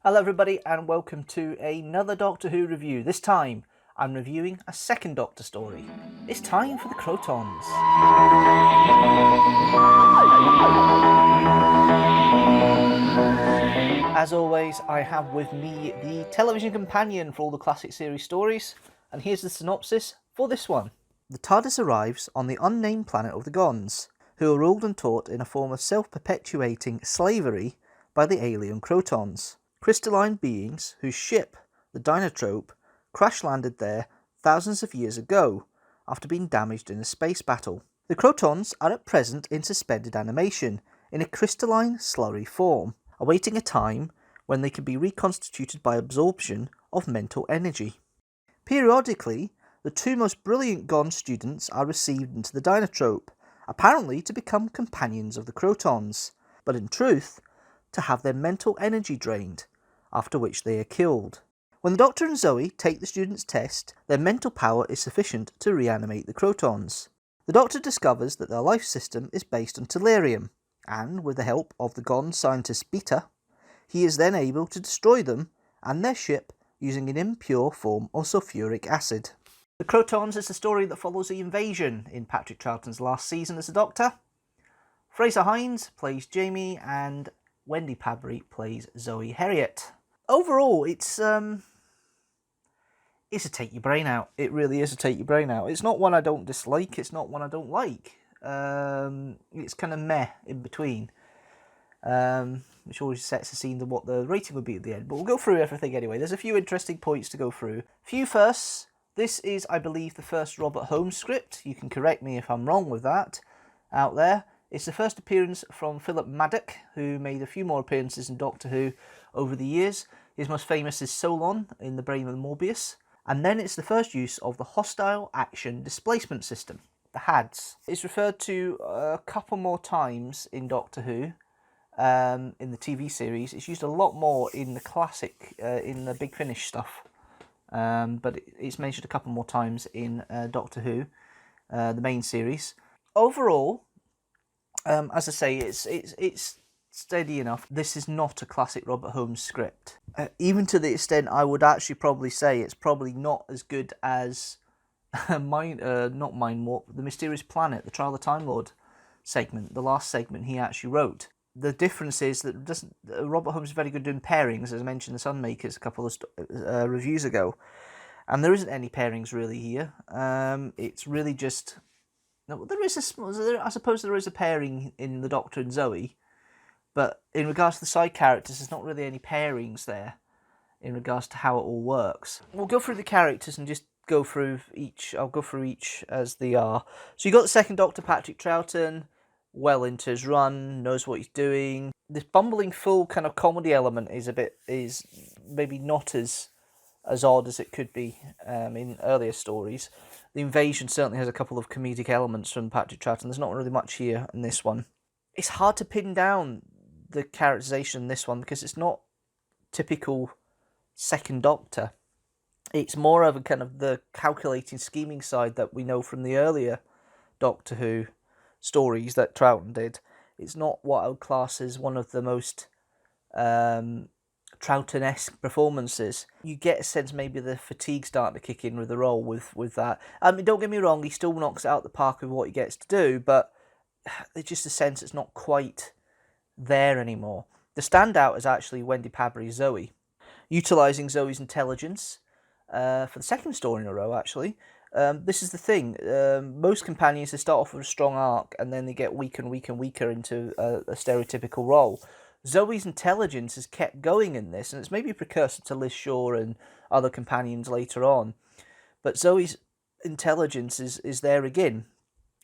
Hello everybody and welcome to another Doctor Who review. This time I'm reviewing a second Doctor story. It's time for the Krotons. As always, I have with me the television companion for all the classic series stories, and here's the synopsis for this one. The TARDIS arrives on the unnamed planet of the Gons, who are ruled and taught in a form of self-perpetuating slavery by the alien Krotons. Crystalline beings whose ship, the Deanstructor, crash-landed there thousands of years ago after being damaged in a space battle. The Krotons are at present in suspended animation in a crystalline slurry form, awaiting a time when they can be reconstituted by absorption of mental energy. Periodically, the two most brilliant Gon students are received into the Deanstructor, apparently to become companions of the Krotons, but in truth, to have their mental energy drained, after which they are killed. When the Doctor and Zoe take the students' test, their mental power is sufficient to reanimate the Krotons. The Doctor discovers that their life system is based on tellurium, and with the help of the Gon scientist Beta, he is then able to destroy them and their ship using an impure form of sulfuric acid. The Krotons is the story that follows the invasion in Patrick Troughton's last season as the Doctor. Frazer Hines plays Jamie and Wendy Pabry plays Zoe Herriot. Overall, it's a take your brain out. It really is a take your brain out. It's not one I don't dislike. It's not one I don't like. It's kind of meh in between, which always sets the scene to what the rating would be at the end. But we'll go through everything anyway. There's a few interesting points to go through. Few firsts. This is, I believe, the first Robert Holmes script. You can correct me if I'm wrong with that out there. It's the first appearance from Philip Maddock, who made a few more appearances in Doctor Who over the years. His most famous is Solon in The Brain of Morbius. And then it's the first use of the Hostile Action Displacement System, the HADS. It's referred to a couple more times in Doctor Who, in the TV series. It's used a lot more in the classic, in the Big Finish stuff. But it's mentioned a couple more times in Doctor Who, the main series. Overall, as I say, it's steady enough. This is not a classic Robert Holmes script. Even to the extent I would actually probably say it's probably not as good as not Mind Warp, The Mysterious Planet, the Trial of the Time Lord segment, the last segment he actually wrote. The difference is that Robert Holmes is very good doing pairings, as I mentioned the Sunmakers a couple of reviews ago. And there isn't any pairings really here. It's really just... No, I suppose there is a pairing in the Doctor and Zoe, but in regards to the side characters, there's not really any pairings there in regards to how it all works. We'll go through the characters and just go through each. I'll go through each as they are. So you got the second Doctor, Patrick Troughton, well into his run, knows what he's doing. This bumbling fool kind of comedy element is maybe not as odd as it could be in earlier stories. The invasion certainly has a couple of comedic elements from Patrick Troughton. There's not really much here in this one. It's hard to pin down the characterization in this one because it's not typical second Doctor. It's more of a kind of the calculating, scheming side that we know from the earlier Doctor Who stories that Troughton did. It's not what I would class as one of the most Troughton-esque performances. You get a sense maybe the fatigue starting to kick in with the role with that. I mean, don't get me wrong, he still knocks it out the park with what he gets to do, but it's just a sense it's not quite there anymore. The standout is actually Wendy Pabry's Zoe, utilising Zoe's intelligence for the second story in a row, actually. This is the thing. Most companions, they start off with a strong arc, and then they get weaker and weaker and weaker into a stereotypical role. Zoe's intelligence is kept going in this, and it's maybe a precursor to Liz Shaw and other companions later on. But Zoe's intelligence is there again.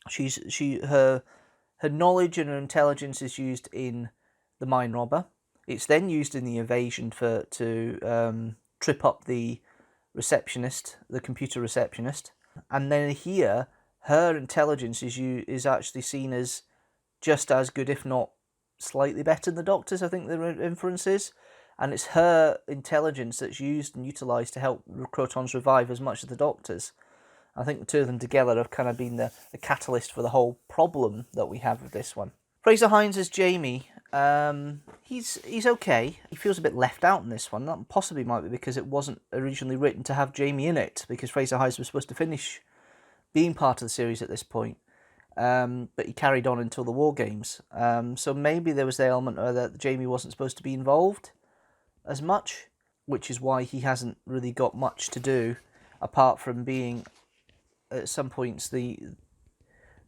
Her knowledge and her intelligence is used in the Mind Robber. It's then used in the invasion to trip up the receptionist, the computer receptionist. And then here, her intelligence is actually seen as just as good, if not slightly better than the Doctor's, I think the inference is. And it's her intelligence that's used and utilised to help Krotons revive as much as the Doctor's. I think the two of them together have kind of been the catalyst for the whole problem that we have with this one. Frazer Hines as Jamie He's okay. He feels a bit left out in this one. That possibly might be because it wasn't originally written to have Jamie in it, because Frazer Hines was supposed to finish being part of the series at this point. But he carried on until the War Games. So maybe there was the element that Jamie wasn't supposed to be involved as much, which is why he hasn't really got much to do, apart from being, at some points, the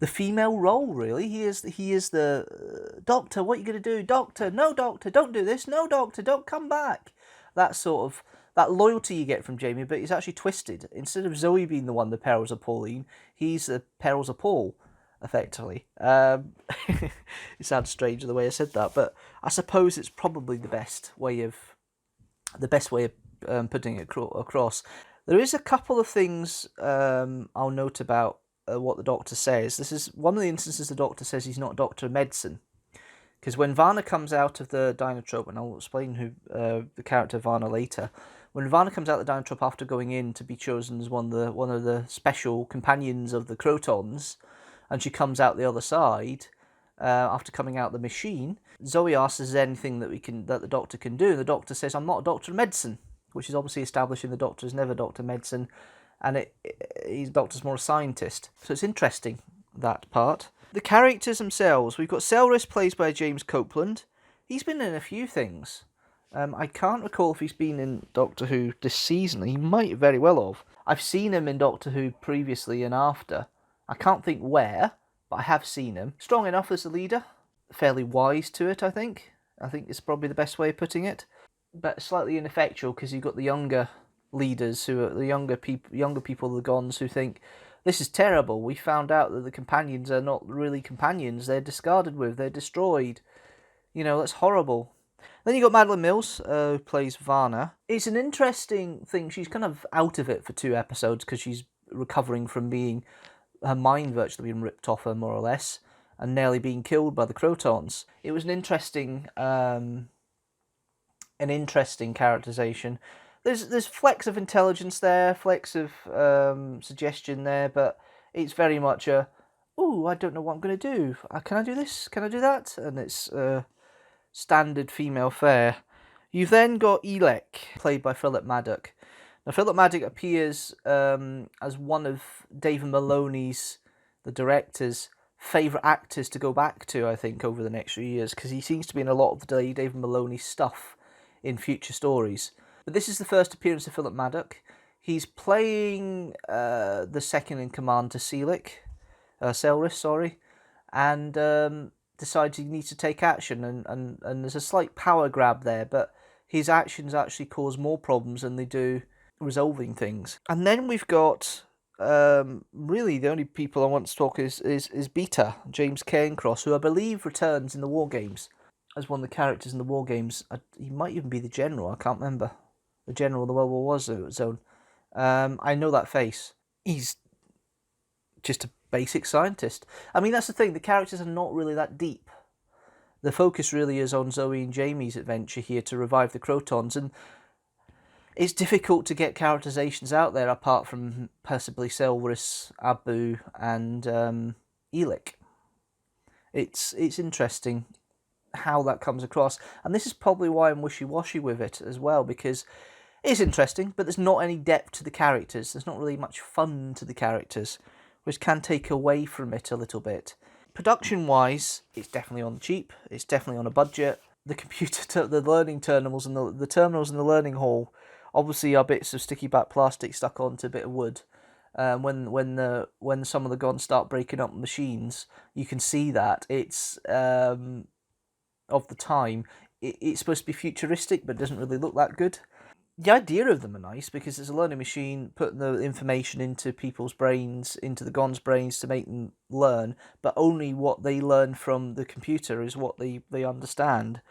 female role, really. He is the Doctor, what are you going to do? Doctor, no, Doctor, don't do this. No, Doctor, don't come back. That sort of, that loyalty you get from Jamie, but it's actually twisted. Instead of Zoe being the one, the perils of Pauline, he's the perils of Paul, effectively. It sounds strange the way I said that, but I suppose it's probably the best way of putting it across. There is a couple of things I'll note about what the Doctor says. This is one of the instances the Doctor says he's not a doctor of medicine. Because when Varna comes out of the Deanstructor, and I'll explain who the character Varna later, when Varna comes out of the Deanstructor after going in to be chosen as one of the special companions of the Krotons, and she comes out the other side after coming out the machine, Zoe asks is there anything that the Doctor can do, and the Doctor says, I'm not a doctor of medicine, which is obviously establishing the Doctor is never a doctor of medicine, and the Doctor's more a scientist. So it's interesting, that part. The characters themselves, we've got Selris, played by James Copeland. He's been in a few things. I can't recall if he's been in Doctor Who this season. He might very well have. I've seen him in Doctor Who previously and after. I can't think where, but I have seen him. Strong enough as a leader. Fairly wise to it, I think. I think it's probably the best way of putting it. But slightly ineffectual, because you've got the younger leaders, who are the younger people, the Gons, who think, this is terrible. We found out that the companions are not really companions. They're discarded with. They're destroyed. You know, that's horrible. Then you got Madeline Mills, who plays Varna. It's an interesting thing. She's kind of out of it for 2 episodes because she's recovering from being her mind virtually being ripped off her, more or less, and nearly being killed by the Krotons. It was an interesting characterization. There's flecks of intelligence there, flecks of suggestion there, but it's very much I don't know what I'm going to do. Can I do this? Can I do that? And it's standard female fare. You've then got Elec, played by Philip Maddock. Now, Philip Maddock appears as one of David Maloney's, the director's, favourite actors to go back to, I think, over the next few years, because he seems to be in a lot of David Maloney's stuff in future stories. But this is the first appearance of Philip Maddock. He's playing the second in command to Selris, and decides he needs to take action, and there's a slight power grab there, but his actions actually cause more problems than they do resolving things. And then we've got really the only people I want to talk is Beta, James Cairncross, who I believe returns in the War Games as one of the characters in the War Games. He might even be the general, I can't remember. The general of the World War One zone. I know that face. He's just a basic scientist. I mean, that's the thing, the characters are not really that deep. The focus really is on Zoe and Jamie's adventure here to revive the Krotons, and it's difficult to get characterizations out there apart from possibly Selris, Abu, and Elec. It's interesting how that comes across, and this is probably why I'm wishy-washy with it as well, because it's interesting, but there's not any depth to the characters. There's not really much fun to the characters, which can take away from it a little bit. Production-wise, it's definitely on the cheap. It's definitely on a budget. The the learning terminals and the terminals in the learning hall obviously are bits of sticky back plastic stuck onto a bit of wood. When some of the Gons start breaking up machines, you can see that it's of the time. It's supposed to be futuristic, but doesn't really look that good. The idea of them are nice because it's a learning machine putting the information into people's brains, into the Gons' brains to make them learn, but only what they learn from the computer is what they understand.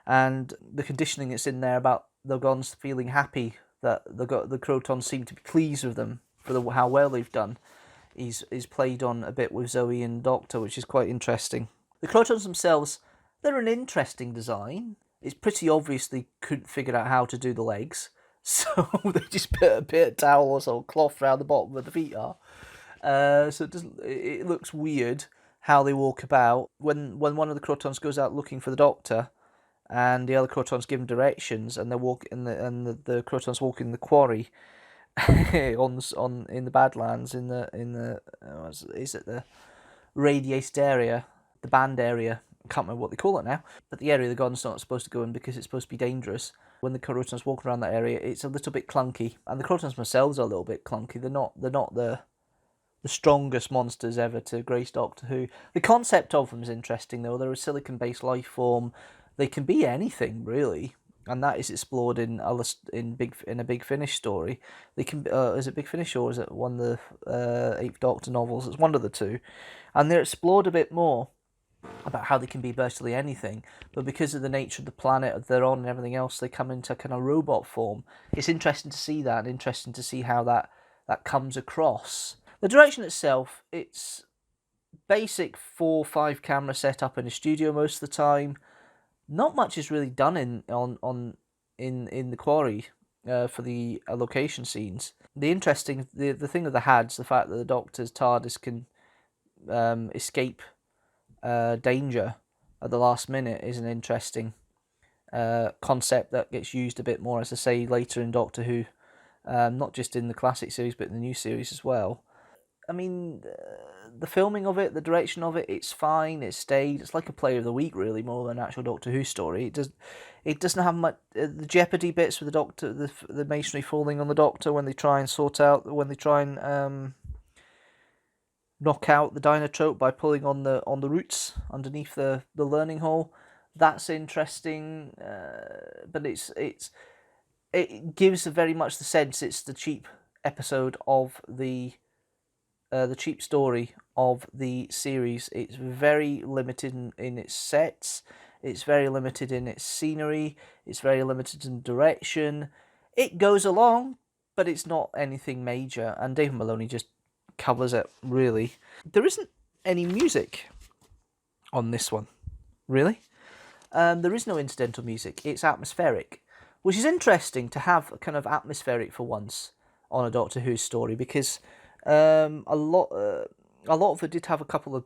And the conditioning that's in there about the Gons feeling happy that the Krotons seem to be pleased with them for how well they've done is played on a bit with Zoe and Doctor, which is quite interesting. The Krotons themselves, they're an interesting design. It's pretty obvious they couldn't figure out how to do the legs, so they just put a bit of towel or some cloth around the bottom where the feet are. So it looks weird. how they walk about. When one of the Krotons goes out looking for the Doctor, and the other Krotons give him directions, and they walk the Krotons walk in the quarry on in the Badlands in the is it the radiated area, the band area? I can't remember what they call it now, but the area the God's not supposed to go in because it's supposed to be dangerous. When the Krotons walk around that area, it's a little bit clunky, and the Krotons themselves are a little bit clunky. They're not the strongest monsters ever to grace Doctor Who. The concept of them is interesting though. They're a silicon-based life form. They can be anything really, and that is explored in a Big Finish story. They can is it Big Finish or is it one of the Eighth Doctor novels? It's one of the two, and they're explored a bit more about how they can be virtually anything, but because of the nature of the planet they're on and everything else, they come into kind of robot form. It's interesting to see that, and interesting to see how that comes across. The direction itself, it's basic 4-5 camera setup in a studio most of the time. Not much is really done in the quarry for the location scenes. The thing of the HADs, the fact that the Doctor's TARDIS can escape danger at the last minute, is an interesting concept that gets used a bit more, as I say, later in Doctor Who, not just in the classic series but in the new series as well. I mean, the filming of it, the direction of it, it's fine. It stayed. It's like a play of the week, really, more than an actual Doctor Who story. It doesn't have much the Jeopardy bits with the Doctor, the masonry falling on the Doctor when they try and knock out the Dynatrope by pulling on the roots underneath the learning hall. That's interesting, but it gives very much the sense it's the cheap episode of the cheap story of the series. It's very limited in its sets. It's very limited in its scenery. It's very limited in direction. It goes along, but it's not anything major. And David Maloney just covers it, really. There isn't any music on this one, really. There is no incidental music. It's atmospheric, which is interesting to have kind of atmospheric for once on a Doctor Who story, because a lot of it did have a couple of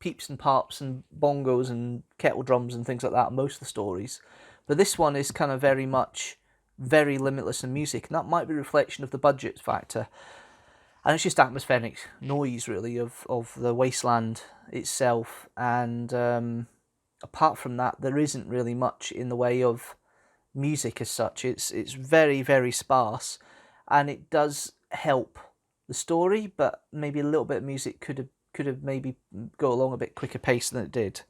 peeps and parps and bongos and kettle drums and things like that in most of the stories, but this one is kind of very limitless in music, and that might be a reflection of the budget factor, and it's just atmospheric noise really of the wasteland itself, and apart from that there isn't really much in the way of music as such. It's very, very sparse, and it does help the story, but maybe a little bit of music could have maybe go along a bit quicker pace than it did.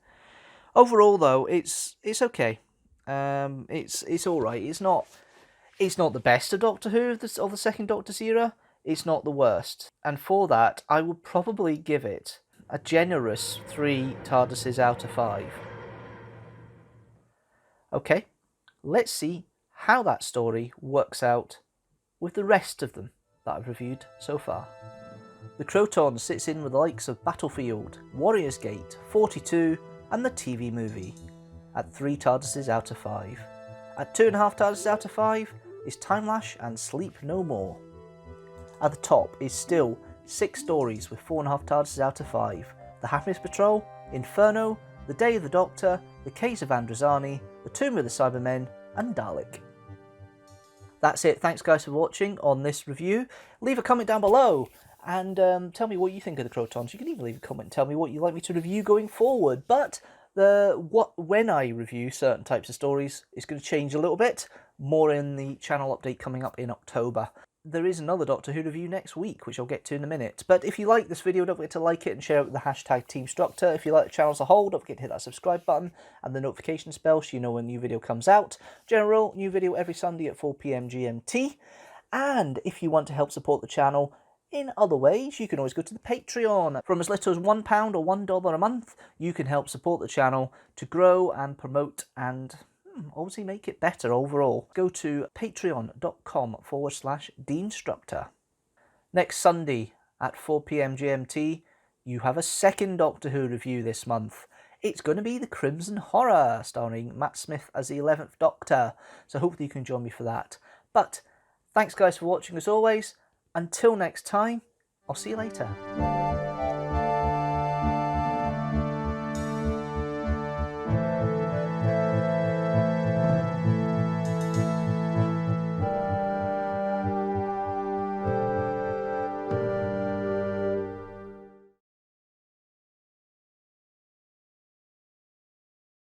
Overall, though, it's okay. It's all right. It's not the best of Doctor Who of the second Doctor's era. It's not the worst, and for that, I would probably give it a generous 3 TARDISes out of 5. Okay, let's see how that story works out with the rest of them that I've reviewed so far. The Krotons sits in with the likes of Battlefield, Warrior's Gate, 42 and the TV movie at 3 TARDISes out of 5. At 2.5 TARDISes out of 5 is Time Lash and Sleep No More. At the top is still 6 stories with 4.5 TARDISes out of 5. The Happiness Patrol, Inferno, The Day of the Doctor, The Case of Androzani, The Tomb of the Cybermen and Dalek. That's it. Thanks guys for watching on this review. Leave a comment down below and tell me what you think of the Krotons. You can even leave a comment and tell me what you'd like me to review going forward. But when I review certain types of stories, it's going to change a little bit. More in the channel update coming up in October. There is another Doctor Who review next week, which I'll get to in a minute. But if you like this video, don't forget to like it and share it with the hashtag teamstructor. If you like the channel as a whole, don't forget to hit that subscribe button and the notification bell so you know when a new video comes out. General, new video every Sunday at 4 PM GMT. And if you want to help support the channel in other ways, you can always go to the Patreon. From as little as £1 or $1 a month, you can help support the channel to grow and promote and obviously make it better overall. Go to patreon.com/Deanstructor. Next Sunday at 4 PM GMT, you have a second Doctor Who review this month. It's going to be The Crimson Horror, starring Matt Smith as the 11th Doctor. So hopefully you can join me for that. But thanks guys for watching as always. Until next time, I'll see you later.